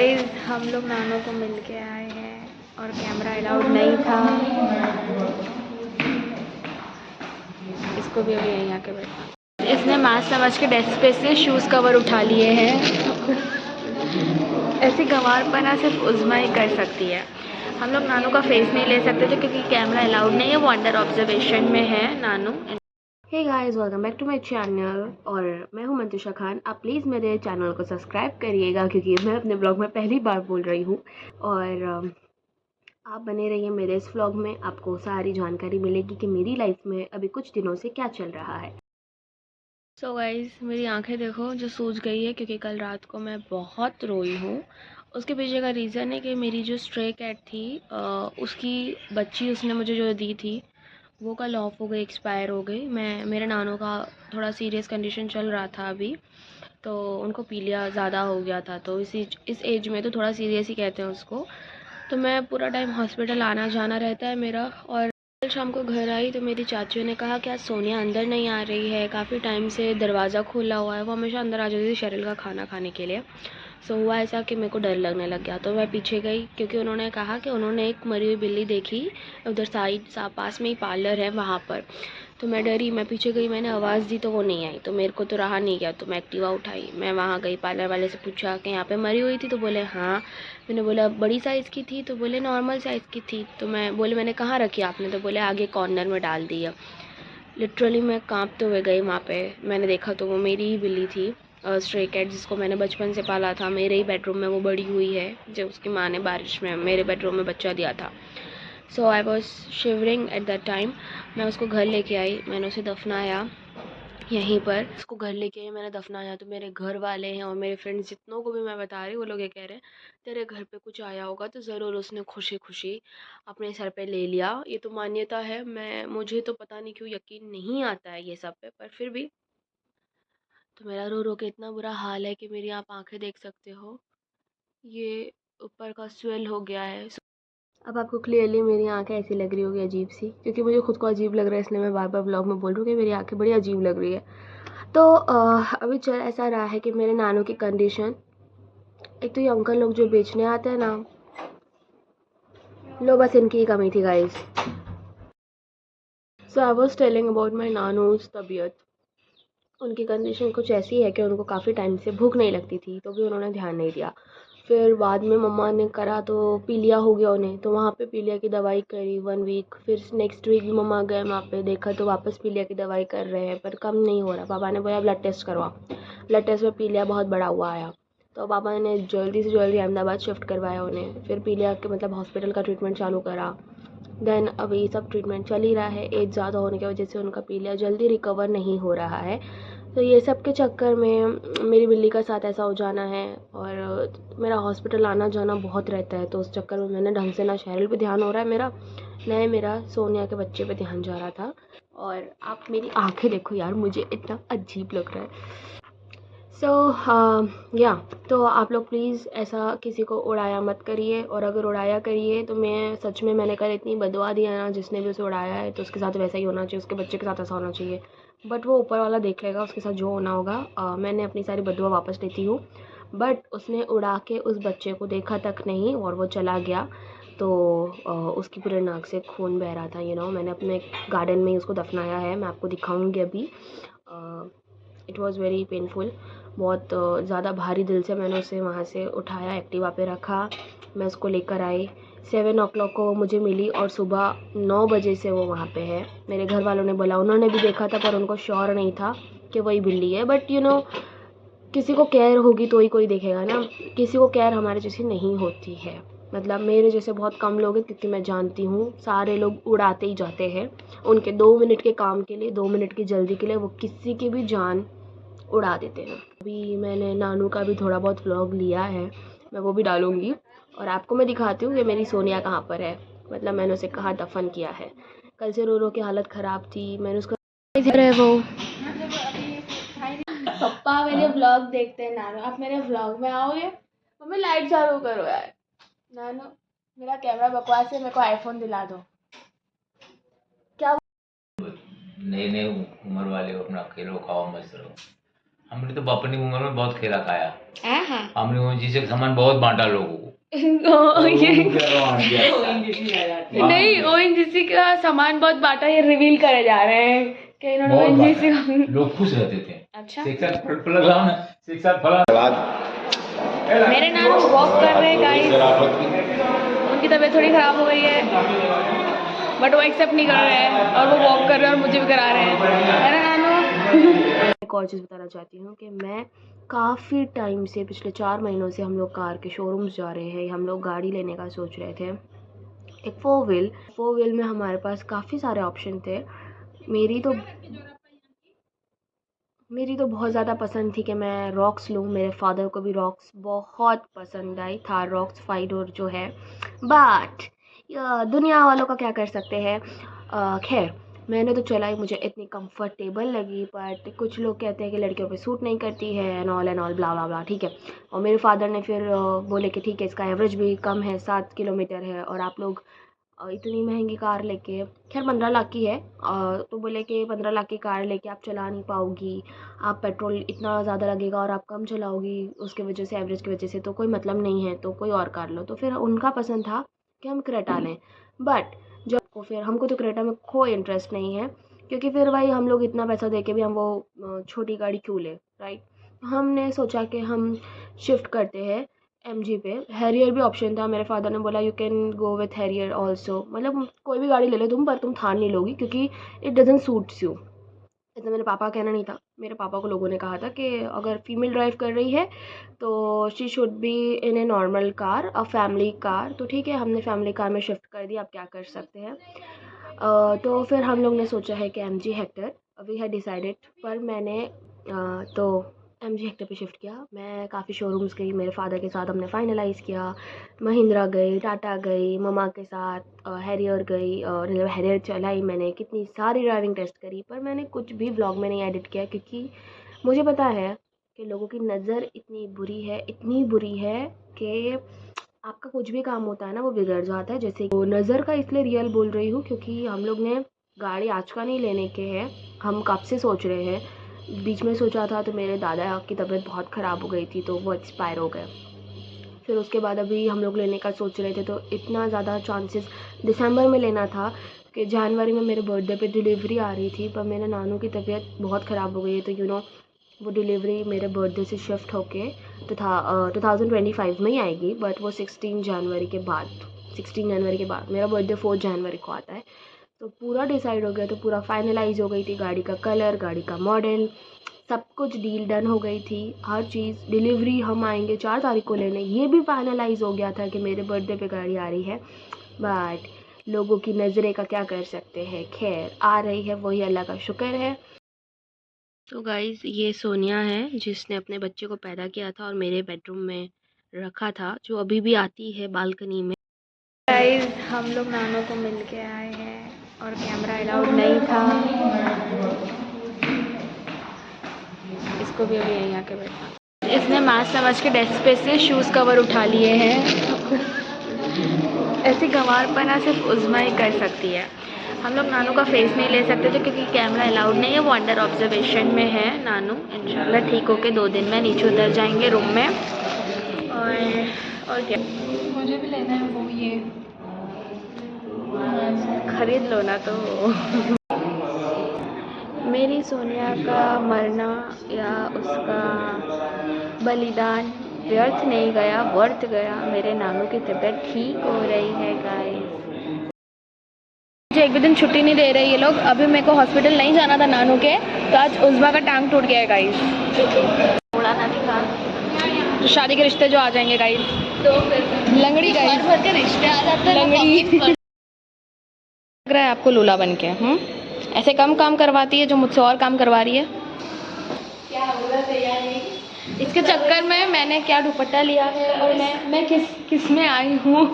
Guys हम लोग नानू को मिल के आए हैं और कैमरा अलाउड नहीं था। इसको भी अभी यहीं आके बैठा। इसने मास्क समझ के डेस्क पे से शूज़ कवर उठा लिए हैं। ऐसी गंवारपना सिर्फ उज़्मा ही कर सकती है। हम लोग नानू का फेस नहीं ले सकते थे क्योंकि कैमरा अलाउड नहीं है, वो अंडर ऑब्जर्वेशन में है नानू। Hey guys, welcome back to my channel और मैं हूं मंतुषा खान। आप प्लीज़ मेरे चैनल को सब्सक्राइब करिएगा क्योंकि मैं अपने ब्लॉग में पहली बार बोल रही हूं। और आप बने रहिए मेरे इस व्लॉग में, आपको सारी जानकारी मिलेगी कि मेरी लाइफ में अभी कुछ दिनों से क्या चल रहा है। सो गाइस, मेरी आंखें देखो जो सूज गई है क्योंकि कल रात को मैं बहुत रोई हूँ। उसके पीछे का रीज़न है कि मेरी जो स्ट्रे कैट थी उसकी बच्ची उसने मुझे जो दी थी वो कल ऑफ हो गई, एक्सपायर हो गई। मेरे नानू का थोड़ा सीरियस कंडीशन चल रहा था अभी, तो उनको पीलिया ज़्यादा हो गया था, तो इस एज में तो थोड़ा सीरियस ही कहते हैं उसको। तो मैं पूरा टाइम हॉस्पिटल आना जाना रहता है मेरा। और कल शाम को घर आई तो मेरी चाचियों ने कहा कि आज सोनिया अंदर नहीं आ रही है, काफ़ी टाइम से दरवाज़ा खुला हुआ है। वो हमेशा अंदर आ जाती थी शेरिल का खाना खाने के लिए। सो हुआ ऐसा कि मेरे को डर लगने लग गया, तो मैं पीछे गई क्योंकि उन्होंने कहा कि उन्होंने एक मरी हुई बिल्ली देखी उधर पास में ही पार्लर है वहाँ पर। तो मैं डरी, मैं पीछे गई, मैंने आवाज़ दी तो वो नहीं आई, तो मेरे को तो रहा नहीं गया, तो मैं एक्टिवा उठाई, मैं वहाँ गई, पार्लर वाले से पूछा कि यहाँ पे मरी हुई थी, तो बोले हाँ। मैंने बोला बड़ी साइज़ की थी, तो बोले नॉर्मल साइज़ की थी। तो मैं बोले मैंने कहाँ रखी आपने, तो बोले आगे कॉर्नर में डाल दी है। लिटरली मैं काँपते हुए गई वहाँ पे, मैंने देखा तो वो मेरी ही बिल्ली थी, स्ट्रे कैट जिसको मैंने बचपन से पाला था। मेरे ही बेडरूम में वो बड़ी हुई है, जो उसकी माँ ने बारिश में मेरे बेडरूम में बच्चा दिया था। So I was shivering at that time. मैं उसको घर लेके आई, मैंने उसे दफनाया यहीं पर। उसको घर लेके आई, मैंने दफनाया, तो मेरे घर वाले हैं और मेरे फ्रेंड्स जितनों को भी मैं बता रही, वो लोग ये कह रहे हैं तेरे घर पे कुछ आया होगा तो ज़रूर उसने खुशी खुशी अपने सर पे ले लिया। ये तो मान्यता है, मुझे तो पता नहीं क्यों यकीन नहीं आता है ये सब पे, पर फिर भी। तो मेरा रो रो के इतना बुरा हाल है कि मेरी आप आंखें देख सकते हो, ये ऊपर का स्वेल हो गया है। अब आपको क्लियरली मेरी आंखें ऐसी लग रही होगी अजीब सी, क्योंकि मुझे खुद को अजीब लग रहा है, इसलिए मैं बार बार ब्लॉग में बोल रही हूँ कि मेरी आंखें बड़ी अजीब लग रही है। तो अभी चल ऐसा रहा है कि मेरे नानू की कंडीशन, एक तो ये अंकल लोग जो बेचने आते हैं ना, लो बस इनकी ही कमी थी guys. So I was telling about my नानूज तबीयत। उनकी कंडीशन कुछ ऐसी है कि उनको काफ़ी टाइम से भूख नहीं लगती थी, तो भी उन्होंने ध्यान नहीं दिया। फिर बाद में मम्मा ने करा तो पीलिया हो गया उन्हें, तो वहाँ पे पीलिया की दवाई करी 1 वीक। फिर नेक्स्ट वीक भी मम्मा गए वहाँ पे, देखा तो वापस पीलिया की दवाई कर रहे हैं पर कम नहीं हो रहा। पापा ने बोला ब्लड टेस्ट करवा। ब्लड टेस्ट में पीलिया बहुत बड़ा हुआ आया, तो पापा ने जल्दी से जल्दी अहमदाबाद शिफ्ट करवाया उन्हें। फिर पीलिया के मतलब हॉस्पिटल का ट्रीटमेंट चालू करा। देन अभी सब ट्रीटमेंट चल ही रहा है। एज ज़्यादा होने की वजह से उनका पीलिया जल्दी रिकवर नहीं हो रहा है। तो ये सब के चक्कर में मेरी बिल्ली का साथ ऐसा हो जाना है, और मेरा हॉस्पिटल आना जाना बहुत रहता है, तो उस चक्कर में मैंने ढंग से ना शेरिल पे ध्यान हो रहा है मेरा, न मेरा सोनिया के बच्चे पे ध्यान जा रहा था। और आप मेरी आंखें देखो यार, मुझे इतना अजीब लग रहा है। सो या तो आप लोग प्लीज़ ऐसा किसी को उड़ाया मत करिए, और अगर उड़ाया करिए तो मैं सच में, मैंने कल इतनी बदवा दी है ना, जिसने भी उसे उड़ाया है तो उसके साथ वैसा ही होना चाहिए, उसके बच्चे के साथ ऐसा होना चाहिए। बट वो ऊपर वाला देख लेगा, उसके साथ जो होना होगा। मैंने अपनी सारी बदवा वापस लेती हूँ। बट उसने उड़ा के उस बच्चे को देखा तक नहीं और वो चला गया, तो उसकी पूरे नाक से खून बह रहा था। मैंने अपने गार्डन में ही उसको दफनाया है, मैं आपको दिखाऊंगी अभी। It was very painful. बहुत ज़्यादा भारी दिल से मैंने उसे वहाँ से उठाया, एक्टिवा पे रखा, मैं उसको लेकर आई। 7 o'clock को वो मुझे मिली और सुबह 9 बजे से वो वहाँ पे है। मेरे घर वालों ने बोला, उन्होंने भी देखा था पर उनको श्योर नहीं था कि वही बिल्ली है। बट किसी को केयर होगी तो ही कोई देखेगा ना, किसी को केयर हमारे जैसी नहीं होती है। मतलब मेरे जैसे बहुत कम लोग हैं, क्योंकि मैं जानती हूँ सारे लोग उड़ाते ही जाते हैं। उनके 2 मिनट के काम के लिए, 2 मिनट की जल्दी के लिए वो किसी की भी जान उड़ा देते हैं। अभी मैंने नानू का भी थोड़ा बहुत व्लॉग लिया है, मैं वो भी डालूंगी और आपको मैं दिखाती हूँ कि मेरी सोनिया कहाँ पर है, मतलब मैंने उसे कहाँ दफन किया है। कल से रो रो की हालत ख़राब थी, मैंने उसका है वो। पापा मेरे व्लॉग देखते हैं नानू, आप मेरे व्लॉग में आओगे? मम्मी लाइट चालू करो यार। नानू मेरा कैमरा बकवास है, मेरे को आईफोन दिला दो। क्या नए नए उम्र वाले हो, अपना खेलो खाओ मस्त रहो। हमने तो अपनी उम्र में बहुत खेला खाया। हाँ हमने ओएनजीसी से सामान बहुत बांटा लोगों को। नहीं, ओएनजीसी का सामान बहुत बांटा, ये रिवील करे जा रहे हैं कि इन्होंने ओएनजीसी लोग खुश रहते थे। अच्छा, मेरे नानू वॉक कर रहे हैं गाइस, उनकी तबीयत थोड़ी ख़राब हो गई है बट वो एक्सेप्ट नहीं कर रहे हैं और वो वॉक कर रहे हैं और मुझे भी करा रहे हैं। मेरा नानू एक और चीज़ बताना चाहती हूँ कि मैं काफ़ी टाइम से, पिछले 4 महीनों से हम लोग कार के शोरूम्स जा रहे हैं, हम लोग गाड़ी लेने का सोच रहे थे, एक फोर व्हील में हमारे पास काफ़ी सारे ऑप्शन थे। मेरी तो बहुत ज़्यादा पसंद थी कि मैं रॉक्स लूँ, मेरे फादर को भी रॉक्स बहुत पसंद आई, थार रॉक्स 5 डोर जो है, बट दुनिया वालों का क्या कर सकते हैं। खैर मैंने तो चलाई, मुझे इतनी कंफर्टेबल लगी, बट कुछ लोग कहते हैं कि लड़कियों पे सूट नहीं करती है एंड ऑल ब्ला ब्ला ब्ला, ठीक है। और मेरे फादर ने फिर बोले कि ठीक है, इसका एवरेज भी कम है, 7 किलोमीटर है और आप लोग इतनी महंगी कार लेके, खैर 15 लाख की है, तो बोले कि 15 लाख की कार लेके आप चला नहीं पाओगी, आप पेट्रोल इतना ज़्यादा लगेगा और आप कम चलाओगी, उसके वजह से एवरेज की वजह से तो कोई मतलब नहीं है, तो कोई और कार लो। तो फिर उनका पसंद था कि हम क्रेटा लें, बट जब को फिर हमको तो क्रेटा में कोई इंटरेस्ट नहीं है, क्योंकि फिर भाई हम लोग इतना पैसा दे के भी हम वो छोटी गाड़ी क्यों ले, राइट। हमने सोचा कि हम शिफ्ट करते हैं MG पे। हैरियर भी ऑप्शन था, मेरे फादर ने बोला you can go with Harrier also, मतलब कोई भी गाड़ी ले लो तुम, पर तुम थार नहीं लोगी क्योंकि इट डजंट सूट्स यू। इतना मेरे पापा का कहना नहीं था, मेरे पापा को लोगों ने कहा था कि अगर फीमेल ड्राइव कर रही है तो she should be in a normal car, a family car. तो ठीक है, हमने फैमिली कार में शिफ्ट कर दिया, आप क्या कर सकते हैं। तो फिर हम लोग ने सोचा है कि MG Hector, we had decided, पर मैंने तो MG हेक्टर पे शिफ्ट किया। मैं काफ़ी शोरूम्स गई, मेरे फादर के साथ हमने फाइनलाइज़ किया, महिंद्रा गई, टाटा गई, ममा के साथ हैरियर गई, और मतलब हैरियर चलाई मैंने, कितनी सारी ड्राइविंग टेस्ट करी, पर मैंने कुछ भी व्लॉग में नहीं एडिट किया क्योंकि मुझे पता है कि लोगों की नज़र इतनी बुरी है कि आपका कुछ भी काम होता है ना वो बिगड़ जाता है। जैसे वो नज़र का इसलिए रियल बोल रही हूँ क्योंकि हम लोग ने गाड़ी आज का नहीं लेने के हैं, हम कब से सोच रहे हैं। बीच में सोचा था तो मेरे दादा की तबीयत बहुत ख़राब हो गई थी तो वो एक्सपायर हो गए। फिर उसके बाद अभी हम लोग लेने का सोच रहे थे तो इतना ज़्यादा चांसेस दिसंबर में लेना था कि जनवरी में मेरे बर्थडे पे डिलीवरी आ रही थी, पर मेरे नानू की तबीयत बहुत ख़राब हो गई है, तो वो डिलीवरी मेरे बर्थडे से शिफ्ट होके 2025 में ही आएगी, बट वो 16 जनवरी के बाद, मेरा बर्थडे 4 जनवरी को आता है। तो पूरा डिसाइड हो गया, तो पूरा फाइनलाइज हो गई थी, गाड़ी का कलर, गाड़ी का मॉडल, सब कुछ डील डन हो गई थी, हर चीज़। डिलीवरी हम आएंगे 4 तारीख को लेने, ये भी फाइनलाइज हो गया था कि मेरे बर्थडे पे गाड़ी आ रही है, बट लोगों की नज़रें का क्या कर सकते हैं। खैर आ रही है, वही अल्लाह का शुक्र है। तो गाइज़ ये सोनिया है जिसने अपने बच्चे को पैदा किया था और मेरे बेडरूम में रखा था, जो अभी भी आती है बालकनी में। गाइज़ हम लोग नानू को मिल के आए हैं और कैमरा अलाउड नहीं था, इसको भी अभी यहीं आके बैठा। इसने मैच समझ के डेस्क पे से शूज़ कवर उठा लिए हैं। ऐसी गंवारपना सिर्फ उज़्मा ही कर सकती है। हम लोग नानू का फेस नहीं ले सकते थे क्योंकि कैमरा अलाउड नहीं है, वो अंडर ऑब्जर्वेशन में है। नानू इंशाल्लाह ठीक होके 2 दिन में नीचे उतर जाएंगे रूम में। और क्या मुझे भी लेना है वो, ये खरीद लो ना। तो मेरी सोनिया का मरना या उसका बलिदान व्यर्थ नहीं गया, वर्थ गया। मेरे नानू की तबीयत ठीक हो रही है गाइस। मुझे एक भी दिन छुट्टी नहीं दे रहे ये लोग। अभी मेरे को हॉस्पिटल नहीं जाना था नानू के, तो आज उज़्मा का टांग टूट गया है गाइस। थोड़ा ना दिखा, तो शादी के रिश्ते जो आ जाएंगे गाइस, तो फिर लंगड़ी गाइस भर के रिश्ते आ जाते हैं, लंगड़ी लग रहा है आपको लूला बन के। ऐसे कम काम करवाती है जो मुझसे और काम करवा रही है। क्या बोला तैयार नहीं, इसके चक्कर में मैंने क्या दुपट्टा लिया है और मैं किस में आई हूँ।